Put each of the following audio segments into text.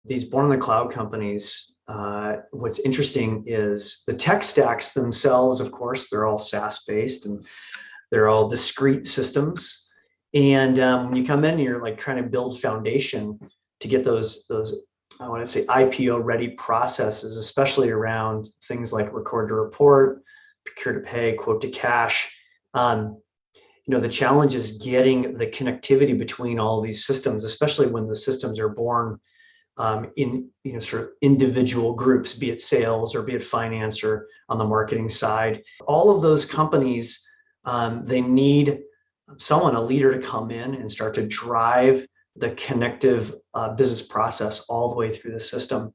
These born in the cloud companies, what's interesting is the tech stacks themselves, of course, they're all SaaS based and they're all discrete systems. And when you come in, you're like trying to build foundation to get those I want to say IPO ready processes, especially around things like record to report, procure to pay, quote to cash. The challenge is getting the connectivity between all these systems, especially when the systems are born in sort of individual groups, be it sales or be it finance or on the marketing side. All of those companies, they need someone, a leader, to come in and start to drive the connective business process all the way through the system.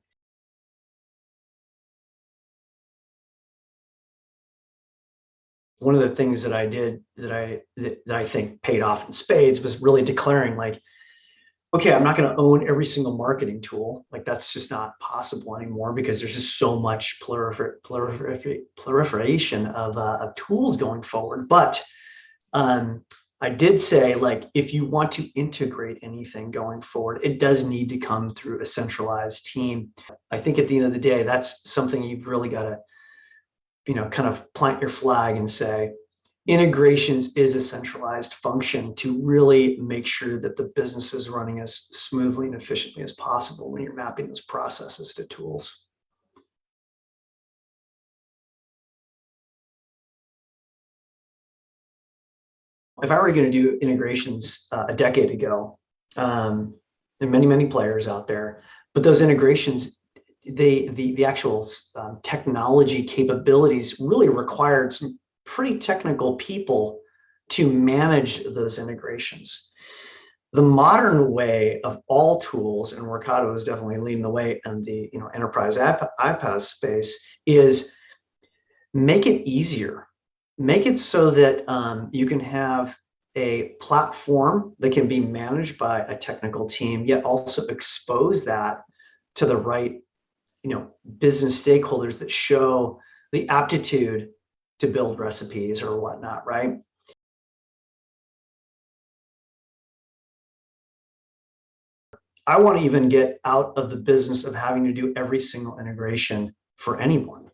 One of the things that I did that I think paid off in spades was really declaring, like, okay, I'm not going to own every single marketing tool. Like, that's just not possible anymore because there's just so much proliferation of tools going forward. But I did say, like, if you want to integrate anything going forward, it does need to come through a centralized team. I think at the end of the day, that's something you've really got to, kind of plant your flag and say, integrations is a centralized function to really make sure that the business is running as smoothly and efficiently as possible when you're mapping those processes to tools. If I were going to do integrations a decade ago, there are many players out there, but those integrations, the actual technology capabilities really required some pretty technical people to manage those integrations. The modern way of all tools, and Workato is definitely leading the way in the enterprise iPaaS space, is make it easier. Make it so that you can have a platform that can be managed by a technical team, yet also expose that to the right business stakeholders that show the aptitude to build recipes or whatnot, right? I want to even get out of the business of having to do every single integration for anyone.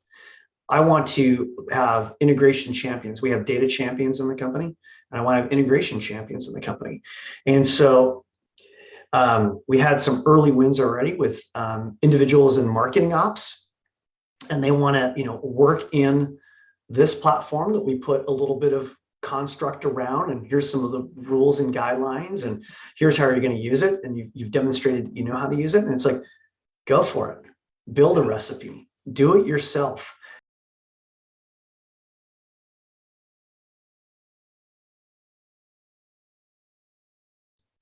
I want to have integration champions. We have data champions in the company, and I want to have integration champions in the company. And so we had some early wins already with individuals in marketing ops, and they want to work in this platform that we put a little bit of construct around, and here's some of the rules and guidelines, and here's how you're going to use it, and you've demonstrated that you know how to use it. And it's like, go for it. Build a recipe. Do it yourself.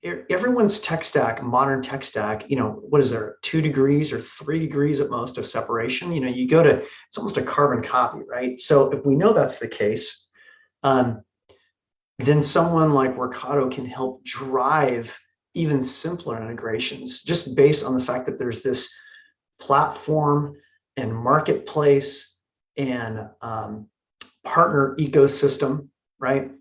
Everyone's tech stack, modern tech stack, what is there, 2 degrees or 3 degrees at most of separation? You go to, it's almost a carbon copy, right? So if we know that's the case, then someone like Workato can help drive even simpler integrations, just based on the fact that there's this platform and marketplace and partner ecosystem, right?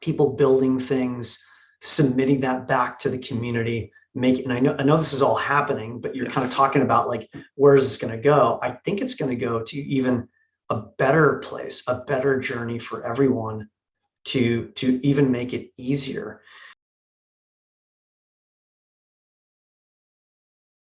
People building things, submitting that back to the community, and I know this is all happening, but you're kind of talking about, like, where is this going to go? I think it's going to go to even a better place, a better journey for everyone to even make it easier.